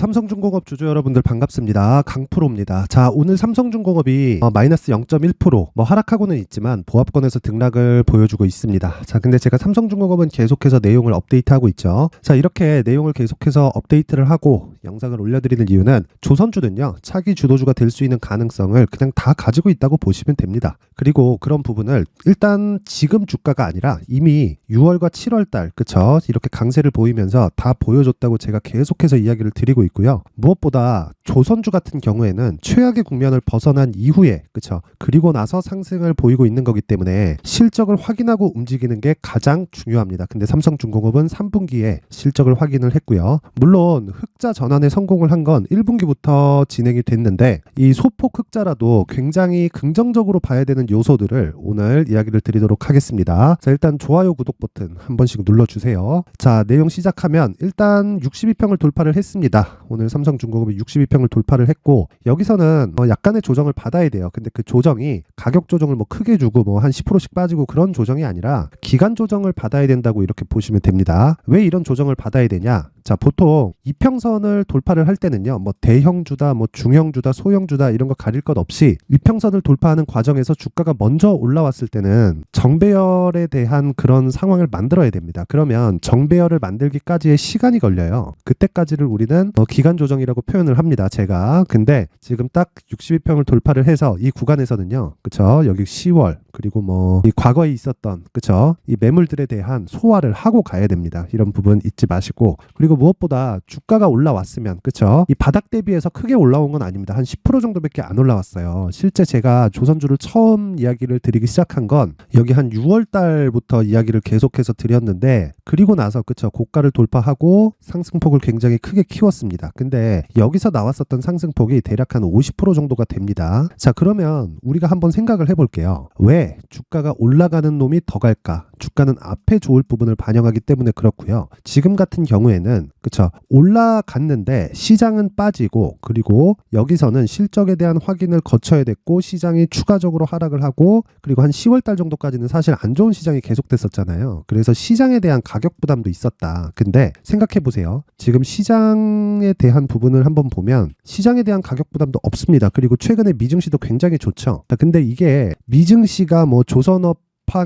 삼성중공업 주주 여러분들 반갑습니다. 강프로입니다. 자, 오늘 삼성중공업이 마이너스 0.1% 하락하고는 있지만 보합권에서 등락을 보여주고 있습니다. 자, 근데 제가 삼성중공업은 계속해서 내용을 업데이트하고 있죠. 자, 이렇게 내용을 계속해서 업데이트를 하고 영상을 올려드리는 이유는 조선주는요, 차기 주도주가 될 수 있는 가능성을 그냥 다 가지고 있다고 보시면 됩니다. 그리고 그런 부분을 일단 지금 주가가 아니라 이미 6월과 7월달 그쵸? 이렇게 강세를 보이면서 다 보여줬다고 제가 계속해서 이야기를 드리고 있고요. 무엇보다 조선주 같은 경우에는 최악의 국면을 벗어난 이후에 그쵸? 그리고 나서 상승을 보이고 있는 거기 때문에 실적을 확인하고 움직이는 게 가장 중요합니다. 근데 삼성중공업은 3분기에 실적을 확인을 했고요. 물론 흑자 전환에 성공을 한 건 1분기부터 진행이 됐는데 이 소폭 흑자라도 굉장히 긍정적으로 봐야 되는 요소들을 오늘 이야기를 드리도록 하겠습니다. 자, 일단 좋아요, 구독 버튼 한 번씩 눌러주세요. 자, 내용 시작하면 일단 62평을 돌파를 했습니다. 오늘 삼성중공업이 62평을 돌파를 했고 여기서는 약간의 조정을 받아야 돼요. 근데 그 조정이 가격 조정을 크게 주고 한 10%씩 빠지고 그런 조정이 아니라 기간 조정을 받아야 된다고 이렇게 보시면 됩니다. 왜 이런 조정을 받아야 되냐? 자, 보통 이평선을 돌파를 할 때는요, 대형주다, 중형주다, 소형주다 이런 거 가릴 것 없이 이평선을 돌파하는 과정에서 주가가 먼저 올라왔을 때는 정배열에 대한 그런 상황을 만들어야 됩니다. 그러면 정배열을 만들기까지의 시간이 걸려요. 그때까지를 우리는 기간 조정이라고 표현을 합니다. 제가. 근데 지금 딱 62평을 돌파를 해서 이 구간에서는요, 그쵸? 여기 10월 그리고 이 과거에 있었던 그쵸? 이 매물들에 대한 소화를 하고 가야 됩니다. 이런 부분 잊지 마시고, 그리고 무엇보다 주가가 올라왔으면 그쵸? 이 바닥 대비해서 크게 올라온 건 아닙니다. 한 10% 정도밖에 안 올라왔어요. 실제 제가 조선주를 처음 이야기를 드리기 시작한 건 여기 한 6월 달부터 이야기를 계속해서 드렸는데, 그리고 나서 그쵸? 고가를 돌파하고 상승폭을 굉장히 크게 키웠습니다. 근데 여기서 나왔었던 상승폭이 대략 한 50% 정도가 됩니다. 자, 그러면 우리가 한번 생각을 해볼게요. 왜 주가가 올라가는 놈이 더 갈까? 주가는 앞에 좋을 부분을 반영하기 때문에 그렇고요. 지금 같은 경우에는 그쵸? 올라갔는데 시장은 빠지고, 그리고 여기서는 실적에 대한 확인을 거쳐야 됐고 시장이 추가적으로 하락을 하고, 그리고 한 10월 달 정도까지는 사실 안 좋은 시장이 계속됐었잖아요. 그래서 시장에 대한 가격 부담도 있었다. 근데 생각해 보세요. 지금 시장에 대한 부분을 한번 보면 시장에 대한 가격 부담도 없습니다. 그리고 최근에 미증시도 굉장히 좋죠. 근데 이게 미증시가 조선업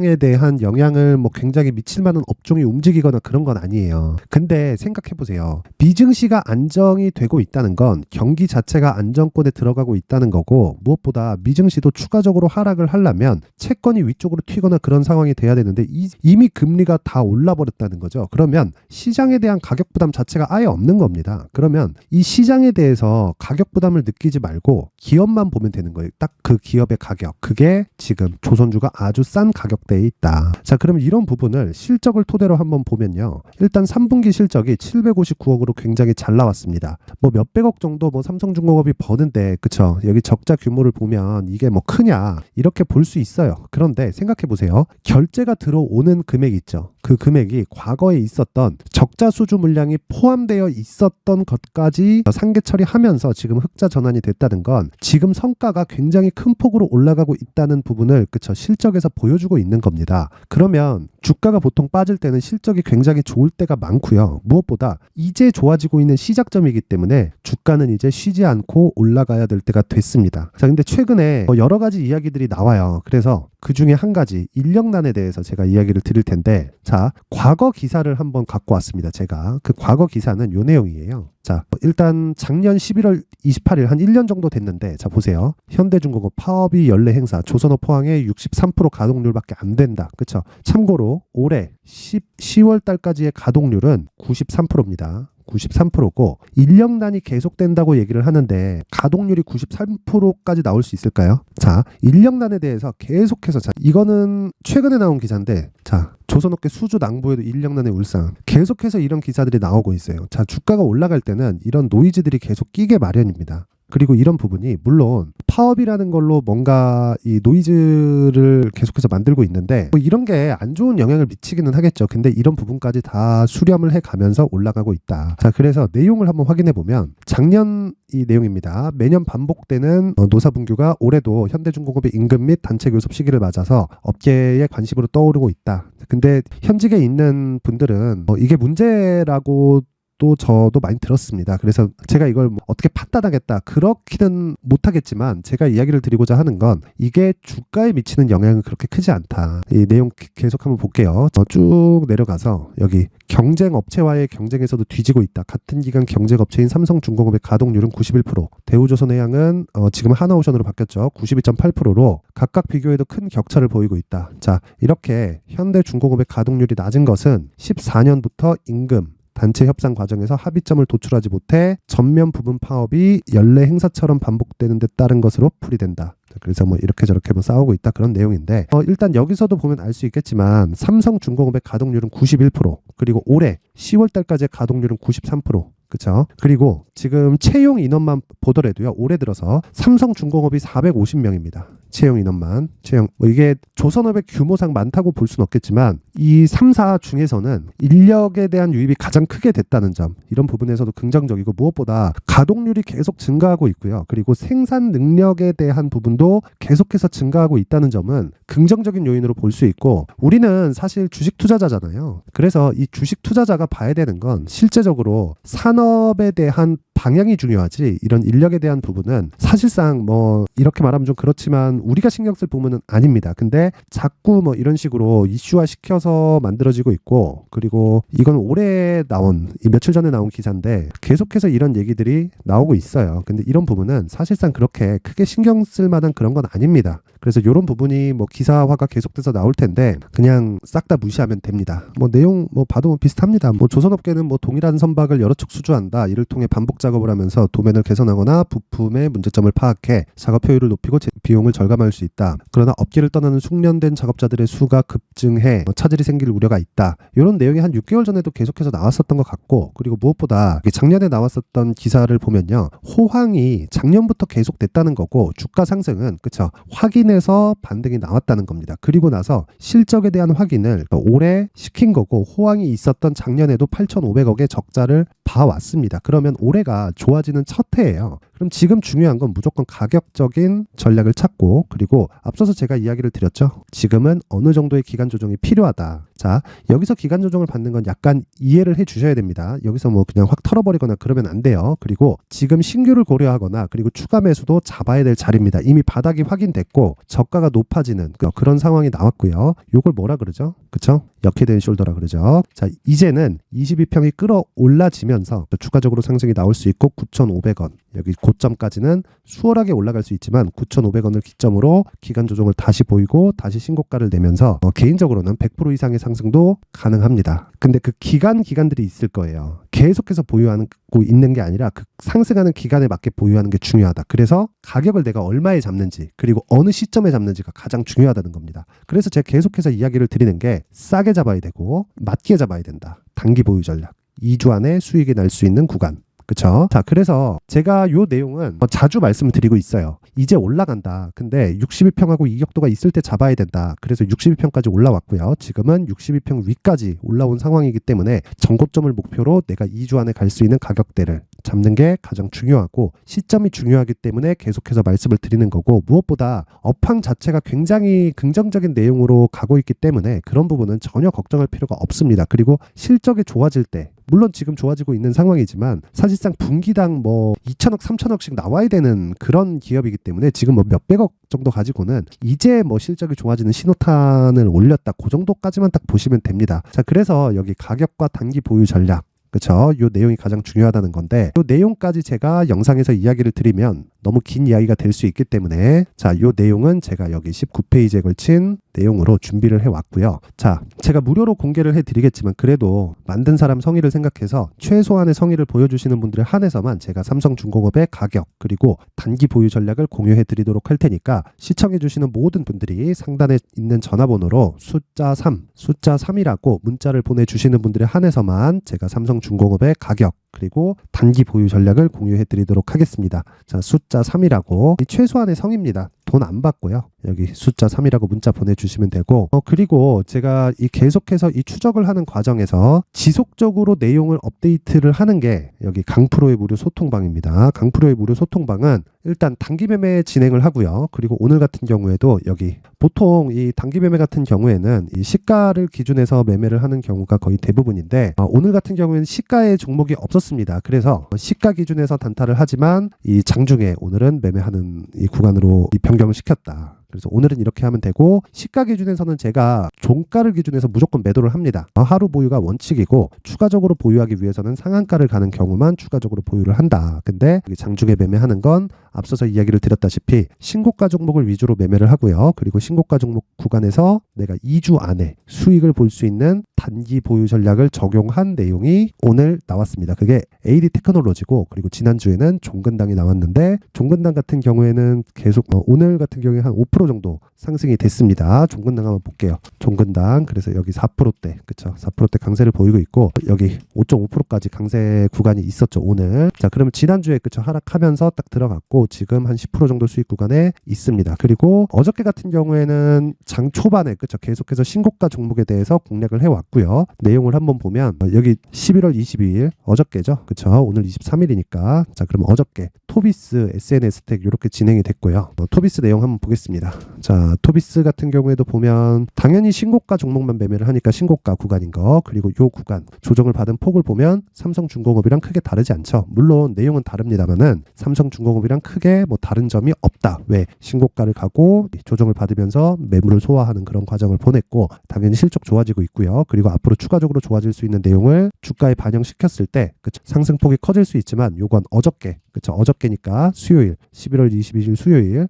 에 대한 영향을 굉장히 미칠 만한 업종이 움직이거나 그런 건 아니에요. 근데 생각해 보세요. 미증시가 안정이 되고 있다는 건 경기 자체가 안정권에 들어가고 있다는 거고, 무엇보다 미증시도 추가적으로 하락을 하려면 채권이 위쪽으로 튀거나 그런 상황이 돼야 되는데 이미 금리가 다 올라버렸다는 거죠. 그러면 시장에 대한 가격 부담 자체가 아예 없는 겁니다. 그러면 이 시장에 대해서 가격 부담을 느끼지 말고 기업만 보면 되는 거예요. 딱 그 기업의 가격, 그게 지금 조선주가 아주 싼 가격대에 있다. 자, 그럼 이런 부분을 실적을 토대로 한번 보면요, 일단 3분기 실적이 759억으로 굉장히 잘 나왔습니다. 몇백억 정도 삼성중공업이 버는데 그쵸? 여기 적자 규모를 보면 이게 크냐 이렇게 볼 수 있어요. 그런데 생각해 보세요. 결제가 들어오는 금액 있죠. 그 금액이 과거에 있었던 적자 수주 물량이 포함되어 있었던 것까지 상계 처리하면서 지금 흑자 전환이 됐다는 건 지금 성과가 굉장히 큰 폭으로 올라가고 있다는 부분을 그쵸? 실적에서 보여주고 있는 겁니다. 그러면 주가가 보통 빠질 때는 실적이 굉장히 좋을 때가 많고요. 무엇보다 이제 좋아지고 있는 시작점이기 때문에 주가는 이제 쉬지 않고 올라가야 될 때가 됐습니다. 자, 근데 최근에 여러 가지 이야기들이 나와요. 그래서 그 중에 한 가지 인력난에 대해서 제가 이야기를 드릴 텐데, 자, 과거 기사를 한번 갖고 왔습니다. 제가 그 과거 기사는 요 내용이에요. 자, 일단 작년 11월 28일 한 1년 정도 됐는데, 자 보세요. 현대중공업 파업이 연례 행사 조선업 포항에 63% 가동률밖에 안 된다. 그쵸? 참고로 올해 10월 달까지의 가동률은 93%입니다. 93%고 인력난이 계속된다고 얘기를 하는데 가동률이 93%까지 나올 수 있을까요? 자, 인력난에 대해서 계속해서, 자, 이거는 최근에 나온 기사인데, 자, 조선업계 수주 낭보에도 인력난의 울상, 계속해서 이런 기사들이 나오고 있어요. 자, 주가가 올라갈 때는 이런 노이즈들이 계속 끼게 마련입니다. 그리고 이런 부분이 물론 파업이라는 걸로 뭔가 이 노이즈를 계속해서 만들고 있는데 이런 게 안 좋은 영향을 미치기는 하겠죠. 근데 이런 부분까지 다 수렴을 해 가면서 올라가고 있다. 자, 그래서 내용을 한번 확인해 보면 작년 이 내용입니다. 매년 반복되는 노사분규가 올해도 현대중공업의 임금 및 단체 교섭 시기를 맞아서 업계의 관심으로 떠오르고 있다. 근데 현직에 있는 분들은 이게 문제라고 또 저도 많이 들었습니다. 그래서 제가 이걸 뭐 어떻게 판단하겠다 그렇게는 못하겠지만 제가 이야기를 드리고자 하는 건 이게 주가에 미치는 영향은 그렇게 크지 않다. 이 내용 계속 한번 볼게요. 쭉 내려가서 여기 경쟁 업체와의 경쟁에서도 뒤지고 있다. 같은 기간 경쟁 업체인 삼성중공업의 가동률은 91%, 대우조선해양은 지금 하나오션으로 바뀌었죠. 92.8%로 각각 비교해도 큰 격차를 보이고 있다. 자, 이렇게 현대중공업의 가동률이 낮은 것은 14년부터 임금 단체 협상 과정에서 합의점을 도출하지 못해 전면 부분 파업이 연례 행사처럼 반복되는 데 따른 것으로 풀이된다. 그래서 뭐 이렇게 저렇게 뭐 싸우고 있다 그런 내용인데 일단 여기서도 보면 알 수 있겠지만 삼성중공업의 가동률은 91%, 그리고 올해 10월 달까지의 가동률은 93%. 그렇죠. 그리고 지금 채용 인원만 보더라도요. 올해 들어서 삼성중공업이 450명입니다. 채용 인원만. 뭐 이게 조선업의 규모상 많다고 볼 수는 없겠지만 이 3사 중에서는 인력에 대한 유입이 가장 크게 됐다는 점, 이런 부분에서도 긍정적이고, 무엇보다 가동률이 계속 증가하고 있고요. 그리고 생산 능력에 대한 부분도 계속해서 증가하고 있다는 점은 긍정적인 요인으로 볼 수 있고, 우리는 사실 주식 투자자잖아요. 그래서 이 주식 투자자가 봐야 되는 건 실제적으로 산업에 대한 방향이 중요하지, 이런 인력에 대한 부분은 사실상 뭐 이렇게 말하면 좀 그렇지만 우리가 신경 쓸 부분은 아닙니다. 근데 자꾸 뭐 이런 식으로 이슈화 시켜서 만들어지고 있고, 그리고 이건 올해 나온, 며칠 전에 나온 기사인데 계속해서 이런 얘기들이 나오고 있어요. 근데 이런 부분은 사실상 그렇게 크게 신경 쓸 만한 그런 건 아닙니다. 그래서 이런 부분이 뭐 기사화가 계속돼서 나올 텐데 그냥 싹 다 무시하면 됩니다. 뭐 내용 뭐 봐도 비슷합니다. 뭐 조선업계는 뭐 동일한 선박을 여러 척 수주한다. 이를 통해 반복 작업을 하면서 도면을 개선하거나 부품의 문제점을 파악해 작업 효율을 높이고 비용을 절감할 수 있다. 그러나 업계를 떠나는 숙련된 작업자들의 수가 급증해 차질이 생길 우려가 있다. 이런 내용이 한 6개월 전에도 계속해서 나왔었던 것 같고, 그리고 무엇보다 작년에 나왔었던 기사를 보면요. 호황이 작년부터 계속됐다는 거고, 주가 상승은 그쵸, 확인해서 반등이 나왔다는 겁니다. 그리고 나서 실적에 대한 확인을 올해 시킨 거고, 호황이 있었던 작년에도 8,500억의 적자를 봐왔습니다. 그러면 올해가 좋아지는 첫 해예요. 그럼 지금 중요한 건 무조건 가격적인 전략을 찾고, 그리고 앞서서 제가 이야기를 드렸죠. 지금은 어느 정도의 기간 조정이 필요하다. 자, 여기서 기간 조정을 받는 건 약간 이해를 해 주셔야 됩니다. 여기서 뭐 그냥 확 털어버리거나 그러면 안 돼요. 그리고 지금 신규를 고려하거나 그리고 추가 매수도 잡아야 될 자리입니다. 이미 바닥이 확인됐고 저가가 높아지는 그런 상황이 나왔고요. 요걸 뭐라 그러죠? 그쵸? 역해된 숄더라 그러죠. 자, 이제는 22평이 끌어올라지면서 추가적으로 상승이 나올 수 있고 9,500원, 여기 고점까지는 수월하게 올라갈 수 있지만 9,500원을 기점으로 기간 조정을 다시 보이고 다시 신고가를 내면서 개인적으로는 100% 이상의 상승도 가능합니다. 근데 그 기간들이 있을 거예요. 계속해서 보유하고 있는 게 아니라 그 상승하는 기간에 맞게 보유하는 게 중요하다. 그래서 가격을 내가 얼마에 잡는지, 그리고 어느 시점에 잡는지가 가장 중요하다는 겁니다. 그래서 제가 계속해서 이야기를 드리는 게 싸게 잡아야 되고 맞게 잡아야 된다. 단기 보유 전략. 2주 안에 수익이 날 수 있는 구간. 그쵸? 자, 그래서 제가 요 내용은 자주 말씀을 드리고 있어요. 이제 올라간다. 근데 62평하고 이격도가 있을 때 잡아야 된다. 그래서 62평까지 올라왔고요. 지금은 62평 위까지 올라온 상황이기 때문에 전고점을 목표로 내가 2주 안에 갈 수 있는 가격대를 잡는 게 가장 중요하고, 시점이 중요하기 때문에 계속해서 말씀을 드리는 거고, 무엇보다 업황 자체가 굉장히 긍정적인 내용으로 가고 있기 때문에 그런 부분은 전혀 걱정할 필요가 없습니다. 그리고 실적이 좋아질 때, 물론 지금 좋아지고 있는 상황이지만 사실상 분기당 뭐 2천억 3천억씩 나와야 되는 그런 기업이기 때문에 지금 뭐 몇백억 정도 가지고는 이제 뭐 실적이 좋아지는 신호탄을 올렸다, 그 정도까지만 딱 보시면 됩니다. 자, 그래서 여기 가격과 단기 보유 전략, 그렇죠? 요 내용이 가장 중요하다는 건데, 요 내용까지 제가 영상에서 이야기를 드리면 너무 긴 이야기가 될 수 있기 때문에, 자, 요 내용은 제가 여기 19페이지에 걸친 내용으로 준비를 해왔고요. 자, 제가 무료로 공개를 해드리겠지만 그래도 만든 사람 성의를 생각해서 최소한의 성의를 보여주시는 분들에 한해서만 제가 삼성중공업의 가격 그리고 단기 보유 전략을 공유해드리도록 할 테니까, 시청해주시는 모든 분들이 상단에 있는 전화번호로 숫자 3, 숫자 3이라고 문자를 보내주시는 분들에 한해서만 제가 삼성중공업의 가격 그리고 단기 보유 전략을 공유해 드리도록 하겠습니다. 자, 숫자 3이라고 이 최소한의 성입니다. 돈 안 받고요. 여기 숫자 3이라고 문자 보내주시면 되고 그리고 제가 이 계속해서 이 추적을 하는 과정에서 지속적으로 내용을 업데이트를 하는 게 여기 강프로의 무료 소통방입니다. 강프로의 무료 소통방은 일단 단기 매매 진행을 하고요. 그리고 오늘 같은 경우에도 여기 보통 이 단기 매매 같은 경우에는 이 시가를 기준해서 매매를 하는 경우가 거의 대부분인데 오늘 같은 경우에는 시가의 종목이 없었습니다. 그래서 시가 기준에서 단타를 하지만 이 장중에 오늘은 매매하는 이 구간으로 이 변경을 시켰다. 그래서 오늘은 이렇게 하면 되고 시가 기준에서는 제가 종가를 기준해서 무조건 매도를 합니다. 하루 보유가 원칙이고 추가적으로 보유하기 위해서는 상한가를 가는 경우만 추가적으로 보유를 한다. 근데 장중에 매매하는 건 앞서서 이야기를 드렸다시피 신고가 종목을 위주로 매매를 하고요. 그리고 신고가 종목 구간에서 내가 2주 안에 수익을 볼 수 있는 단기 보유 전략을 적용한 내용이 오늘 나왔습니다. 그게 AD 테크놀로지고 그리고 지난주에는 종근당이 나왔는데 종근당 같은 경우에는 계속 오늘 같은 경우에 한 5% 정도 상승이 됐습니다. 종근당 한번 볼게요. 종근당 그래서 여기 4%대 그쵸 4%대 강세를 보이고 있고 여기 5.5%까지 강세 구간이 있었죠 오늘. 자 그러면 지난주에 그쵸 하락하면서 딱 들어갔고 지금 한 10% 정도 수익 구간에 있습니다. 그리고 어저께 같은 경우에는 장 초반에 그쵸 계속해서 신고가 종목에 대해서 공략을 해왔고요. 내용을 한번 보면 여기 11월 22일 어저께죠. 그쵸 오늘 23일이니까 자 그럼 어저께 토비스 SNS 스택 이렇게 진행이 됐고요. 토비스 내용 한번 보겠습니다. 자 토비스 같은 경우에도 보면 당연히 신고가 종목만 매매를 하니까 신고가 구간인 거 그리고 요 구간 조정을 받은 폭을 보면 삼성중공업이랑 크게 다르지 않죠. 물론 내용은 다릅니다만은 삼성중공업이랑 크게 뭐 다른 점이 없다. 왜? 신고가를 가고 조정을 받으면서 매물을 소화하는 그런 과정을 보냈고 당연히 실적 좋아지고 있고요. 그리고 앞으로 추가적으로 좋아질 수 있는 내용을 주가에 반영시켰을 때 그쵸? 상승폭이 커질 수 있지만 요건 어저께 그쵸 어저께니까 수요일 11월 22일 수요일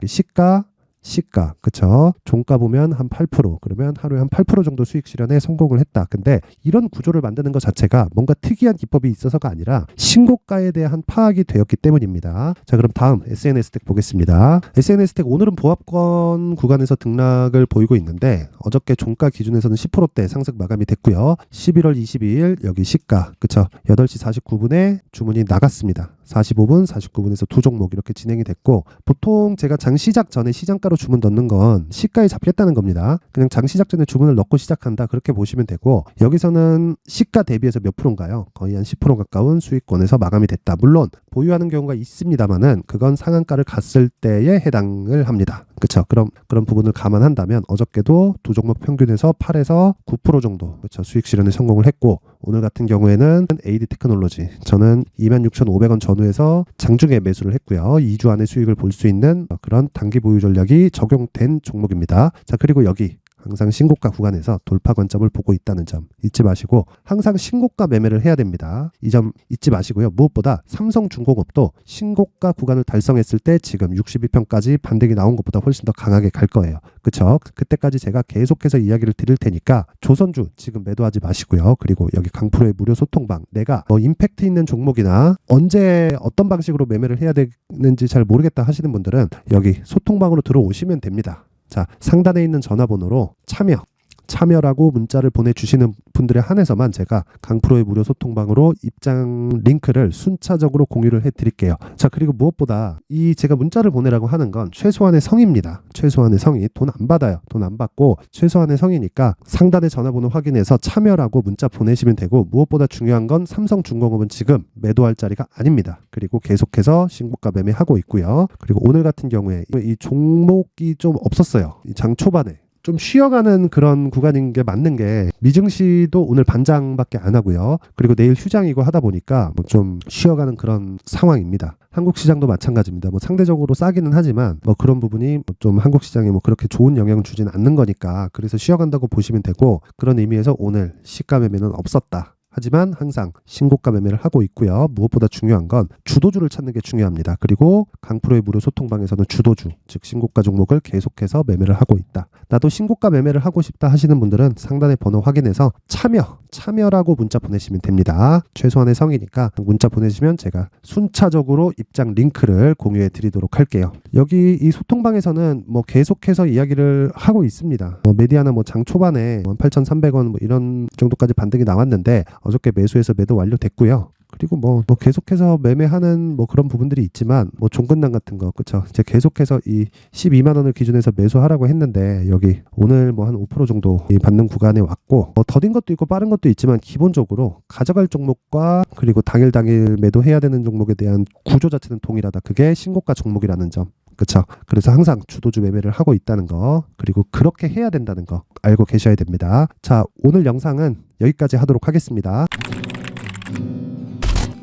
시가 그쵸 종가 보면 한 8% 그러면 하루에 한 8% 정도 수익 실현에 성공을 했다. 근데 이런 구조를 만드는 것 자체가 뭔가 특이한 기법이 있어서가 아니라 신고가에 대한 파악이 되었기 때문입니다. 자 그럼 다음 SNS 스택 보겠습니다. SNS 스택 오늘은 보합권 구간에서 등락을 보이고 있는데 어저께 종가 기준에서는 10%대 상승 마감이 됐고요. 11월 22일 여기 시가 그쵸 8시 49분에 주문이 나갔습니다. 45분, 49분에서 두 종목 이렇게 진행이 됐고 보통 제가 장 시작 전에 시장가로 주문 넣는 건 시가에 잡겠다는 겁니다. 그냥 장 시작 전에 주문을 넣고 시작한다 그렇게 보시면 되고 여기서는 시가 대비해서 몇 프로인가요? 거의 한 10% 가까운 수익권에서 마감이 됐다. 물론 보유하는 경우가 있습니다만은 그건 상한가를 갔을 때에 해당을 합니다. 그렇죠. 그런 부분을 감안한다면 어저께도 두 종목 평균에서 8에서 9% 정도 그렇죠. 수익 실현에 성공을 했고 오늘 같은 경우에는 AD 테크놀로지 저는 26,500원 전후에서 장중에 매수를 했고요. 2주 안에 수익을 볼 수 있는 그런 단기 보유 전략이 적용된 종목입니다. 자 그리고 여기 항상 신고가 구간에서 돌파 관점을 보고 있다는 점 잊지 마시고 항상 신고가 매매를 해야 됩니다. 이 점 잊지 마시고요. 무엇보다 삼성중공업도 신고가 구간을 달성했을 때 지금 62평까지 반등이 나온 것보다 훨씬 더 강하게 갈 거예요. 그쵸? 그때까지 제가 계속해서 이야기를 드릴 테니까 조선주 지금 매도하지 마시고요. 그리고 여기 강프로의 무료 소통방 내가 임팩트 있는 종목이나 언제 어떤 방식으로 매매를 해야 되는지 잘 모르겠다 하시는 분들은 여기 소통방으로 들어오시면 됩니다. 자 상단에 있는 전화번호로 참여라고 문자를 보내주시는 분들에 한해서만 제가 강프로의 무료 소통방으로 입장 링크를 순차적으로 공유를 해드릴게요. 자 그리고 무엇보다 이 제가 문자를 보내라고 하는 건 최소한의 성입니다. 최소한의 성이 돈 안 받아요. 돈 안 받고 최소한의 성이니까 상단의 전화번호 확인해서 참여라고 문자 보내시면 되고 무엇보다 중요한 건 삼성중공업은 지금 매도할 자리가 아닙니다. 그리고 계속해서 신고가 매매하고 있고요. 그리고 오늘 같은 경우에 이 종목이 좀 없었어요. 이 장 초반에 좀 쉬어가는 그런 구간인 게 맞는 게 미증시도 오늘 반장밖에 안 하고요. 그리고 내일 휴장이고 하다 보니까 좀 쉬어가는 그런 상황입니다. 한국 시장도 마찬가지입니다. 상대적으로 싸기는 하지만 그런 부분이 좀 한국 시장에 그렇게 좋은 영향을 주진 않는 거니까 그래서 쉬어간다고 보시면 되고 그런 의미에서 오늘 시가 매매는 없었다. 하지만 항상 신고가 매매를 하고 있고요. 무엇보다 중요한 건 주도주를 찾는 게 중요합니다. 그리고 강프로의 무료 소통방에서는 주도주, 즉 신고가 종목을 계속해서 매매를 하고 있다. 나도 신고가 매매를 하고 싶다 하시는 분들은 상단의 번호 확인해서 참여라고 문자 보내시면 됩니다. 최소한의 성이니까 문자 보내시면 제가 순차적으로 입장 링크를 공유해 드리도록 할게요. 여기 이 소통방에서는 계속해서 이야기를 하고 있습니다. 메디아나 장 초반에 8,300원 이런 정도까지 반등이 나왔는데 어저께 매수해서 매도 완료됐고요. 그리고 뭐 계속해서 매매하는 뭐 그런 부분들이 있지만 뭐 종근당 같은 거 그쵸 이제 계속해서 이 12만 원을 기준에서 매수하라고 했는데 여기 오늘 뭐 한 5% 정도 이 받는 구간에 왔고 더딘 것도 있고 빠른 것도 있지만 기본적으로 가져갈 종목과 그리고 당일 매도해야 되는 종목에 대한 구조 자체는 동일하다. 그게 신고가 종목이라는 점. 그쵸. 그래서 항상 주도주 매매를 하고 있다는 거 그리고 그렇게 해야 된다는 거 알고 계셔야 됩니다. 자, 오늘 영상은 여기까지 하도록 하겠습니다.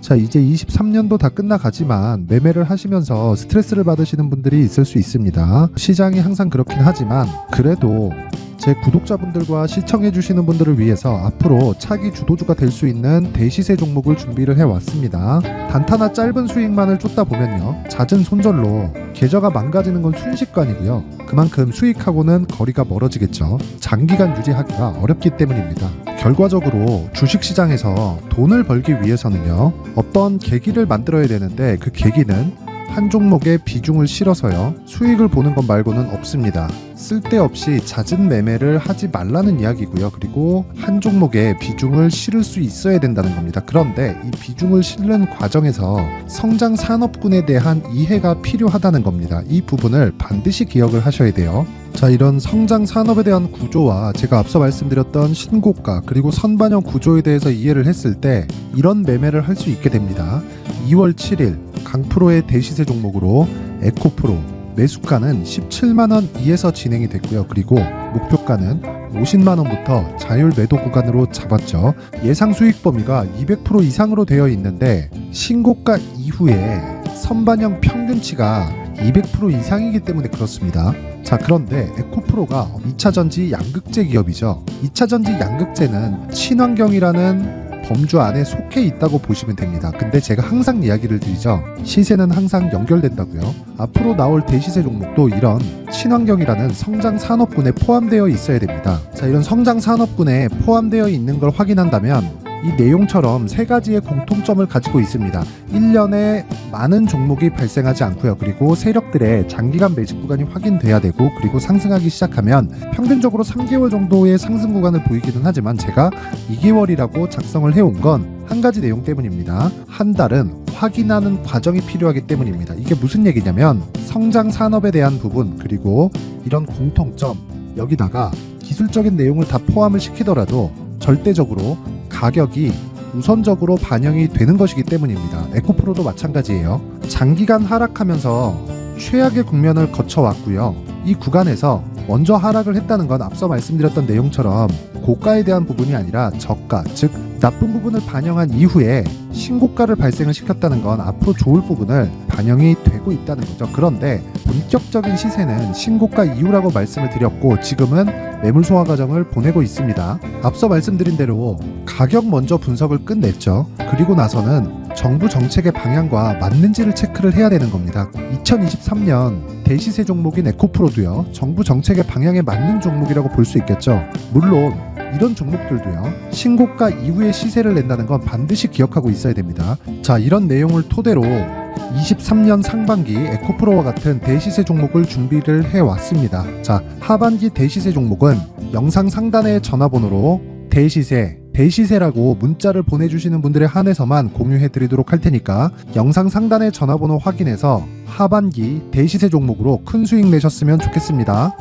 자, 이제 23년도 다 끝나가지만 매매를 하시면서 스트레스를 받으시는 분들이 있을 수 있습니다. 시장이 항상 그렇긴 하지만 그래도 제 구독자분들과 시청해주시는 분들을 위해서 앞으로 차기 주도주가 될 수 있는 대시세 종목을 준비를 해왔습니다. 단타나 짧은 수익만을 쫓다 보면요, 잦은 손절로 계좌가 망가지는 건 순식간이고요. 그만큼 수익하고는 거리가 멀어지겠죠. 장기간 유지하기가 어렵기 때문입니다. 결과적으로 주식시장에서 돈을 벌기 위해서는요, 어떤 계기를 만들어야 되는데 그 계기는 한 종목에 비중을 실어서요, 수익을 보는 것 말고는 없습니다. 쓸데없이 잦은 매매를 하지 말라는 이야기고요. 그리고 한 종목에 비중을 실을 수 있어야 된다는 겁니다. 그런데 이 비중을 실는 과정에서 성장 산업군에 대한 이해가 필요하다는 겁니다. 이 부분을 반드시 기억을 하셔야 돼요. 자, 이런 성장 산업에 대한 구조와 제가 앞서 말씀드렸던 신고가 그리고 선반영 구조에 대해서 이해를 했을 때 이런 매매를 할 수 있게 됩니다. 2월 7일 강프로의 대시세 종목으로 에코프로 매수가는 17만원 이에서 진행이 됐고요. 그리고 목표가는 50만원부터 자율 매도 구간으로 잡았죠. 예상 수익 범위가 200% 이상으로 되어 있는데 신고가 이후에 선반영 평균치가 200% 이상이기 때문에 그렇습니다. 자, 그런데 에코프로가 2차전지 양극재 기업이죠. 2차전지 양극재는 친환경이라는 범주 안에 속해 있다고 보시면 됩니다. 근데 제가 항상 이야기를 드리죠. 시세는 항상 연결된다고요. 앞으로 나올 대시세 종목도 이런 친환경이라는 성장 산업군에 포함되어 있어야 됩니다. 자, 이런 성장 산업군에 포함되어 있는 걸 확인한다면 이 내용처럼 세 가지의 공통점을 가지고 있습니다. 1년에 많은 종목이 발생하지 않고요. 그리고 세력들의 장기간 매집 구간이 확인돼야 되고, 그리고 상승하기 시작하면 평균적으로 3개월 정도의 상승 구간을 보이기는 하지만 제가 2개월이라고 작성을 해온 건 한 가지 내용 때문입니다. 한 달은 확인하는 과정이 필요하기 때문입니다. 이게 무슨 얘기냐면 성장 산업에 대한 부분 그리고 이런 공통점, 여기다가 기술적인 내용을 다 포함을 시키더라도 절대적으로 가격이 우선적으로 반영이 되는 것이기 때문입니다. 에코프로도 마찬가지예요. 장기간 하락하면서 최악의 국면을 거쳐왔고요. 이 구간에서 먼저 하락을 했다는 건 앞서 말씀드렸던 내용처럼 고가에 대한 부분이 아니라 저가, 즉 나쁜 부분을 반영한 이후에 신고가를 발생을 시켰다는 건 앞으로 좋을 부분을 반영이 되고 있다는 거죠. 그런데 본격적인 시세는 신고가 이후라고 말씀을 드렸고 지금은 매물 소화 과정을 보내고 있습니다. 앞서 말씀드린 대로 가격 먼저 분석을 끝냈죠. 그리고 나서는 정부 정책의 방향과 맞는지를 체크를 해야 되는 겁니다. 2023년 대시세 종목인 에코프로도요, 정부 정책의 방향에 맞는 종목이라고 볼 수 있겠죠. 물론 이런 종목들도요, 신고가 이후에 시세를 낸다는 건 반드시 기억하고 있어야 됩니다. 자, 이런 내용을 토대로 23년 상반기 에코프로와 같은 대시세 종목을 준비를 해왔습니다. 자, 하반기 대시세 종목은 영상 상단의 전화번호로 대시세라고 문자를 보내주시는 분들에 한해서만 공유해드리도록 할 테니까 영상 상단의 전화번호 확인해서 하반기 대시세 종목으로 큰 수익 내셨으면 좋겠습니다.